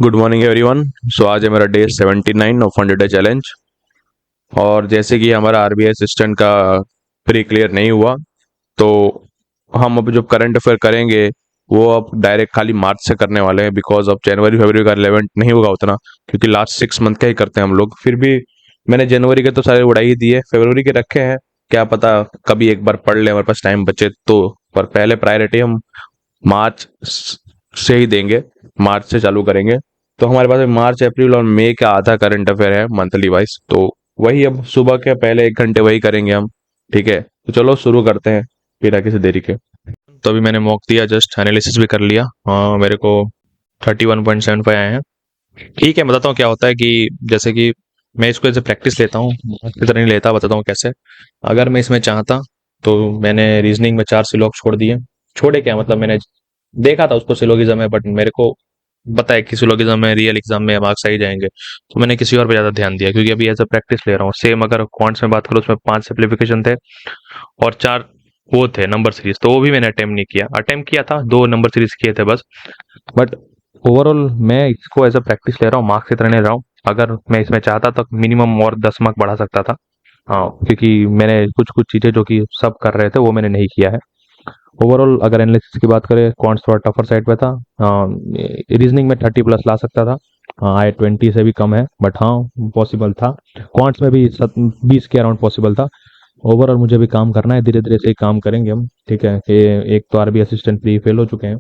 Good morning everyone. सो आज है मेरा डे 79 ऑफ 100 डे चैलेंज। और जैसे कि हमारा आरबीआई असिस्टेंट का प्री क्लियर नहीं हुआ, तो हम अब जो करंट अफेयर करेंगे वो अब डायरेक्ट खाली मार्च से करने वाले हैं, बिकॉज अब जनवरी फरवरी का रिलेवेंट नहीं होगा उतना, क्योंकि लास्ट 6 मंथ का ही करते हैं हम लोग। फिर भी मैंने जनवरी के तो सारे उड़ा ही दिए, फरवरी के रखे हैं, क्या पता कभी एक बार पढ़ ले, हमारे पास टाइम बचे तो। पर पहले प्रायोरिटी हम मार्च से ही देंगे, मार्च से चालू करेंगे। तो हमारे पास मार्च अप्रैल और मई का आधा करंट अफेयर है मंथली वाइज, तो वही अब सुबह के पहले 1 घंटे वही करेंगे हम। ठीक है, तो चलो शुरू करते हैं बिना किसी देरी के। तो अभी मैंने मॉक दिया, जस्ट एनालिसिस भी कर लिया। मेरे को 31.75 आए हैं। ठीक है, बताता हूँ क्या होता है कि जैसे कि मैं इसको ऐसे प्रैक्टिस लेता हूँ, इतना नहीं लेता, बताता हूँ कैसे। अगर मैं इसमें चाहता तो मैंने रीजनिंग में 4 सिलोग छोड़ दिए। छोड़े क्या मतलब, मैंने देखा था उसको सिलोगिज्म है, बट मेरे को पता है कि सिलोगिज्म में रियल एग्जाम में मार्क्स आ ही जाएंगे, तो मैंने किसी और पे ज्यादा ध्यान दिया, क्योंकि अभी एज अ प्रैक्टिस ले रहा हूँ। सेम अगर क्वांट्स में बात करूँ, उसमें 5 सिंप्लीफिकेशन थे और 4 वो थे नंबर सीरीज, तो वो भी मैंने अटेम्प्ट नहीं किया। अटेम्प्ट किया था, 2 नंबर सीरीज किए थे बस। बट ओवरऑल मैं इसको एज अ प्रैक्टिस ले रहा हूँ, मार्क्स की तरह नहीं ले रहा हूँ। अगर मैं इसमें चाहता तो मिनिमम और 10 मार्क बढ़ा सकता था। हाँ, क्योंकि मैंने कुछ कुछ चीजें जो कि सब कर रहे थे वो मैंने नहीं किया है। ओवरऑल अगर एनालिसिस की बात करें, क्वांट्स थोड़ा टफर साइड पे था। रीजनिंग में 30 प्लस ला सकता था, आई 20 से भी कम है, बट हाँ पॉसिबल था। क्वांट्स में भी 20 के अराउंड पॉसिबल था। ओवरऑल मुझे भी काम करना है, धीरे धीरे से ही काम करेंगे हम। ठीक है, एक तो आरबी असिस्टेंट प्री फेल हो चुके हैं,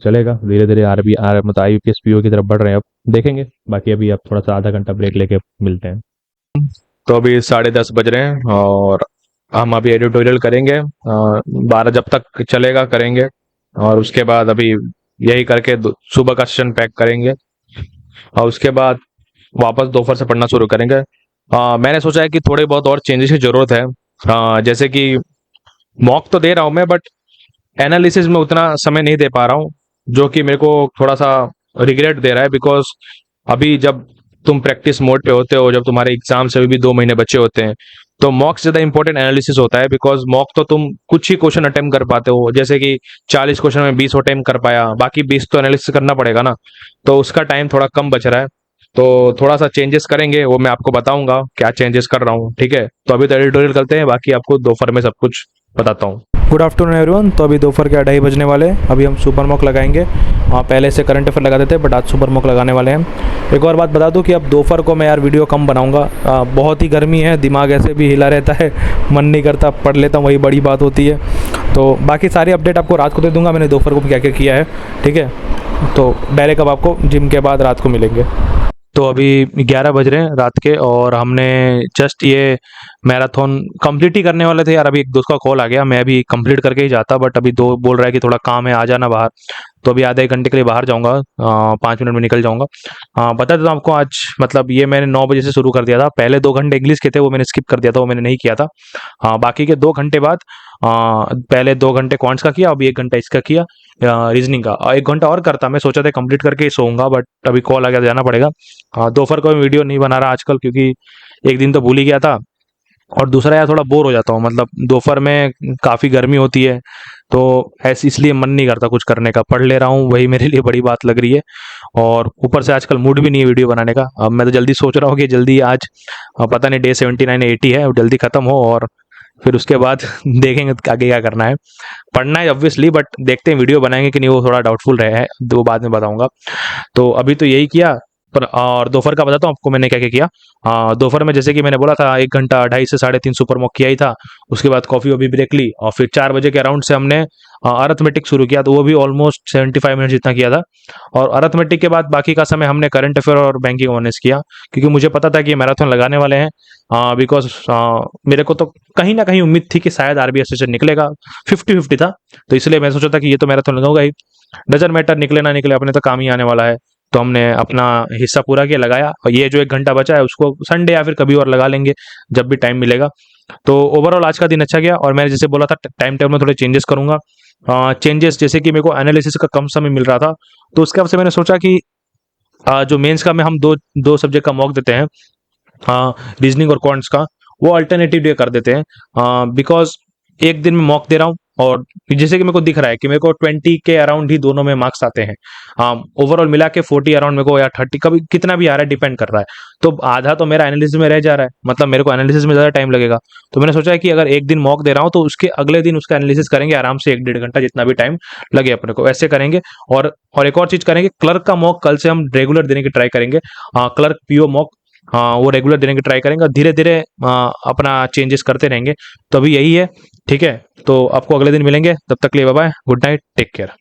चलेगा धीरे धीरे आरबी आर मतलब आईपीएस पीओ की तरफ बढ़ रहे हैं, अब देखेंगे। बाकी अभी अब थोड़ा सा आधा घंटा ब्रेक लेके मिलते हैं। तो अभी 10:30 बज रहे हैं और हम अभी एडिटोरियल करेंगे। 12 जब तक चलेगा करेंगे, और उसके बाद अभी यही करके सुबह का सेशन पैक करेंगे, और उसके बाद वापस दोपहर से पढ़ना शुरू करेंगे। मैंने सोचा है कि थोड़े बहुत और चेंजेस की जरूरत है। जैसे कि मॉक तो दे रहा हूँ मैं, बट एनालिसिस में उतना समय नहीं दे पा रहा हूँ, जो कि मेरे को थोड़ा सा रिग्रेट दे रहा है। बिकॉज अभी जब तुम प्रैक्टिस मोड पे होते हो, जब तुम्हारे एग्जाम से भी 2 महीने बचे होते हैं, तो मॉक से ज्यादा इंपॉर्टेंट एनालिसिस होता है। बिकॉज मॉक तो तुम कुछ ही क्वेश्चन अटेम्प्ट कर पाते हो, जैसे कि 40 क्वेश्चन में 20 अटेम्प्ट कर पाया, बाकी 20 तो एनालिसिस करना पड़ेगा ना, तो उसका टाइम थोड़ा कम बच रहा है। तो थोड़ा सा चेंजेस करेंगे, वो मैं आपको बताऊंगा क्या चेंजेस कर रहा हूँ। ठीक है, तो अभी तो एडिटोरियल करते हैं, बाकी आपको दोपहर में सब कुछ बताता हूँ। Good afternoon everyone. तो अभी दोपहर के 2:30 बजने वाले हैं। अभी हम सुपर मॉक लगाएंगे। पहले से करंट अफेयर लगाते थे, बट आज सुपर मॉक लगाने वाले हैं। एक और बात बता दूं कि अब दोपहर को मैं यार वीडियो कम बनाऊंगा। बहुत ही गर्मी है, दिमाग ऐसे भी हिला रहता है, मन नहीं करता, पढ़ लेता हूँ, वही बड़ी बात होती है। तो बाकी सारी अपडेट आपको रात को दे दूंगा, मैंने दोपहर को क्या क्या किया है। ठीक है, तो डायरेक्ट अब आपको जिम के बाद रात को मिलेंगे। तो अभी 11 बज रहे हैं रात के, और हमने जस्ट ये मैराथन कंप्लीट ही करने वाले थे यार। अभी एक दोस्त का कॉल आ गया, मैं अभी कंप्लीट करके ही जाता, बट अभी दो बोल रहा है कि थोड़ा काम है, आ जाना बाहर। तो अभी आधे 1 घंटे के लिए बाहर जाऊंगा, 5 मिनट में निकल जाऊंगा। बता देता हूँ आपको, आज मतलब ये मैंने 9 बजे से शुरू कर दिया था। पहले 2 घंटे इंग्लिश के थे, वो मैंने स्किप कर दिया था, वो मैंने नहीं किया था। हाँ, बाकी के 2 घंटे बाद पहले 2 घंटे क्वांट्स का किया, अभी 1 घंटा इसका किया, रीजनिंग का। 1 घंटा और करता, मैं सोचा था कंप्लीट करके ही सोऊंगा, बट अभी कॉल आ गया, जाना पड़ेगा। हाँ, दोपहर को मैं वीडियो नहीं बना रहा आजकल, क्योंकि एक दिन तो भूल ही गया था, और दूसरा यार थोड़ा बोर हो जाता हूँ। मतलब दोपहर में काफ़ी गर्मी होती है, तो ऐसे इसलिए मन नहीं करता कुछ करने का। पढ़ ले रहा हूँ, वही मेरे लिए बड़ी बात लग रही है। और ऊपर से आजकल मूड भी नहीं है वीडियो बनाने का। अब मैं तो जल्दी सोच रहा हूँ कि जल्दी आज पता नहीं डे 79 80 है, वो जल्दी खत्म हो, और फिर उसके बाद देखेंगे आगे क्या करना है। पढ़ना है ऑब्वियसली, बट देखते हैं वीडियो बनाएंगे कि नहीं, वो थोड़ा डाउटफुल रहे है, तो बाद में बताऊंगा। तो अभी तो यही किया। पर और दोपहर का बताता हूँ आपको मैंने क्या क्या किया। दोपहर में जैसे कि मैंने बोला था, 1 घंटा 2.5 से 3.5 सुपर मॉक किया ही था। उसके बाद कॉफी वॉफी ब्रेक ली, और फिर 4 बजे के अराउंड से हमने अर्थमेटिक शुरू किया, तो वो भी ऑलमोस्ट 75 मिनट जितना किया था। और अर्थमेटिक के बाद बाकी का समय हमने करंट अफेयर और बैंकिंग अवेयरनेस किया, क्योंकि मुझे पता था कि ये मैराथन लगाने वाले हैं। बिकॉज मेरे को तो कहीं ना कहीं उम्मीद थी कि शायद आरबीआई सेशन निकलेगा, 50-50 था। तो इसलिए मैं सोचा था कि ये तो मैराथन लगाऊंगा ही, डजन मैटर निकले ना निकले, अपने तो काम ही आने वाला है। तो हमने अपना हिस्सा पूरा किया, लगाया, और ये जो 1 घंटा बचा है उसको संडे या फिर कभी और लगा लेंगे, जब भी टाइम मिलेगा। तो ओवरऑल आज का दिन अच्छा गया, और मैंने जैसे बोला था टाइम टेबल में थोड़े चेंजेस करूंगा। चेंजेस जैसे कि मेरे को एनालिसिस का कम समय मिल रहा था, तो उसके वजह से मैंने सोचा कि जो मेंस का में हम दो दो सब्जेक्ट का मॉक देते हैं, रीजनिंग और क्वांट्स का, वो अल्टरनेटिव डे कर देते हैं। बिकॉज एक दिन में मॉक दे रहा हूँ, और जैसे कि मेरे को दिख रहा है कि मेरे को 20 के अराउंड ही दोनों में मार्क्स आते हैं। ओवरऑल मिला के 40 अराउंड मेरे को, या 30, कभी कितना भी आ रहा है, डिपेंड कर रहा है। तो आधा तो मेरा एनालिसिस में रह जा रहा है, मतलब मेरे को एनालिसिस में ज़्यादा टाइम लगेगा। तो मैंने सोचा है कि अगर एक दिन मॉक दे रहा हूँ तो उसके अगले दिन उसका एनालिसिस करेंगे आराम से 1-1.5 घंटा, जितना भी टाइम लगे अपने को, ऐसे करेंगे। और एक और चीज़ करेंगे, क्लर्क का मॉक कल से हम रेगुलर देने की ट्राई करेंगे। क्लर्क पीओ मॉक, हाँ, वो रेगुलर देने की ट्राई करेंगे, और धीरे धीरे अपना चेंजेस करते रहेंगे। तो अभी यही है, ठीक है। तो आपको अगले दिन मिलेंगे, तब तक के लिए bye bye, good night, take care.